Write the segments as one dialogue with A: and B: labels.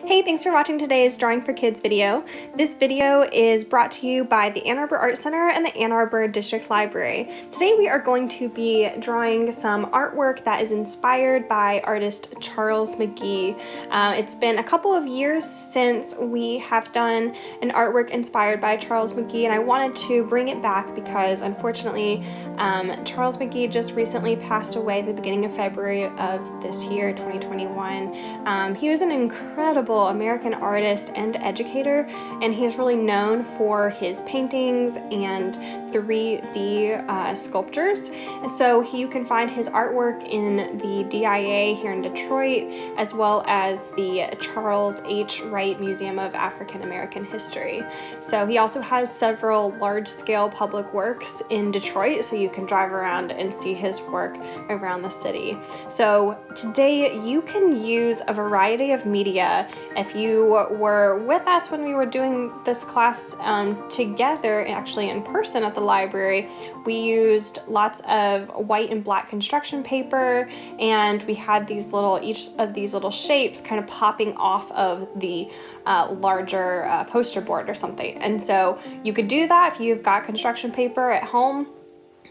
A: Hey, thanks for watching today's Drawing for Kids video. This video is brought to you by the Ann Arbor Art Center and the Ann Arbor District Library. Today we are going to be drawing some artwork that is inspired by artist Charles McGee. It's been a couple of years since we have done an artwork inspired by Charles McGee, and I wanted to bring it back because unfortunately Charles McGee just recently passed away at the beginning of February of this year, 2021. He was an incredible American artist and educator, and he's really known for his paintings and 3D sculptures. So you can find his artwork in the DIA here in Detroit, as well as the Charles H. Wright Museum of African American History. So he also has several large-scale public works in Detroit, so you can drive around and see his work around the city. So today you can use a variety of media. If you were with us when we were doing this class together, actually in person at the library, we used lots of white and black construction paper, and we had these each of these little shapes kind of popping off of the larger poster board or something. And so you could do that if you've got construction paper at home,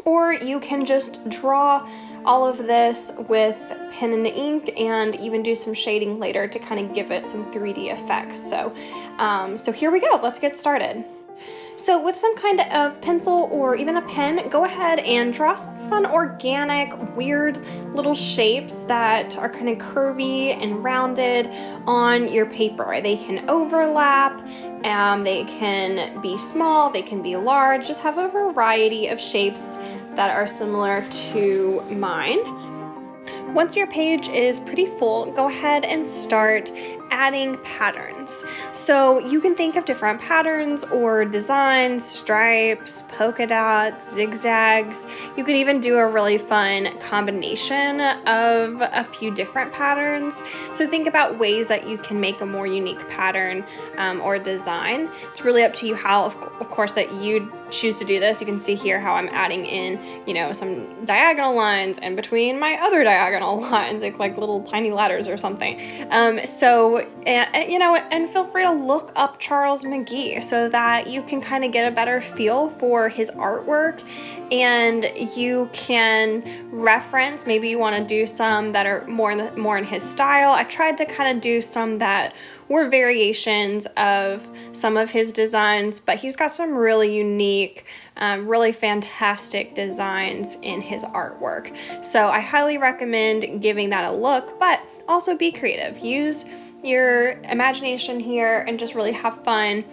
A: or you can just draw all of this with pen and ink and even do some shading later to kind of give it some 3D effects. So here we go, let's get started. So with some kind of pencil or even a pen, go ahead and draw some fun, organic, weird little shapes that are kind of curvy and rounded on your paper. They can overlap, they can be small, they can be large, just have a variety of shapes that are similar to mine. Once your page is pretty full, go ahead and start adding patterns. So you can think of different patterns or designs, stripes, polka dots, zigzags. You could even do a really fun combination of a few different patterns. So think about ways that you can make a more unique pattern or design. It's really up to you how, of course, that you choose to do this. You can see here how I'm adding in, some diagonal lines in between my other diagonal lines, like little tiny ladders or something. And feel free to look up Charles McGee so that you can kind of get a better feel for his artwork, and you can reference, maybe you want to do some that are more in his style. I tried to kind of do some that were variations of some of his designs, but he's got some really unique, really fantastic designs in his artwork. So I highly recommend giving that a look, but also be creative. Use your imagination here and just really have fun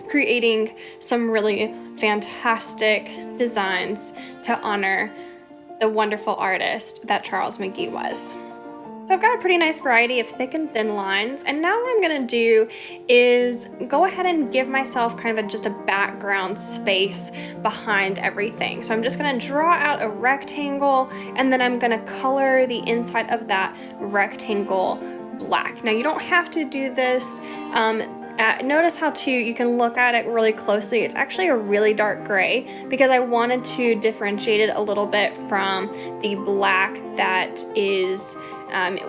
A: creating some really fantastic designs to honor the wonderful artist that Charles McGee was. So I've got a pretty nice variety of thick and thin lines, and now what I'm going to do is go ahead and give myself kind of just a background space behind everything. So I'm just going to draw out a rectangle, and then I'm going to color the inside of that rectangle black. Now you don't have to do this. Notice how you can look at it really closely. It's actually a really dark gray because I wanted to differentiate it a little bit from the black that is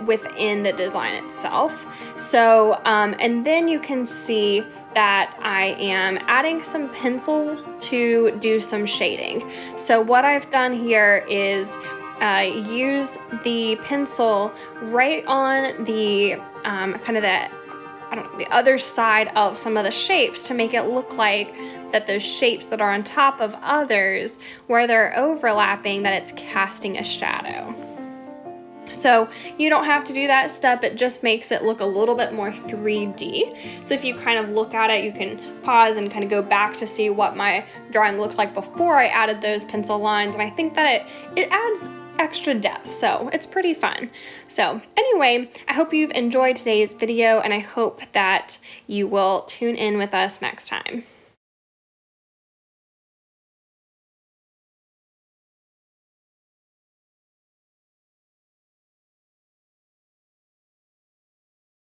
A: within the design itself. So, and then you can see that I am adding some pencil to do some shading. So what I've done here is use the pencil right on the kind of the other side of some of the shapes to make it look like that those shapes that are on top of others, where they're overlapping, that it's casting a shadow. So you don't have to do that step, it just makes it look a little bit more 3D. So if you kind of look at it, you can pause and kind of go back to see what my drawing looked like before I added those pencil lines, and I think that it adds extra depth, so it's pretty fun. So anyway, I hope you've enjoyed today's video, and I hope that you will tune in with us next time.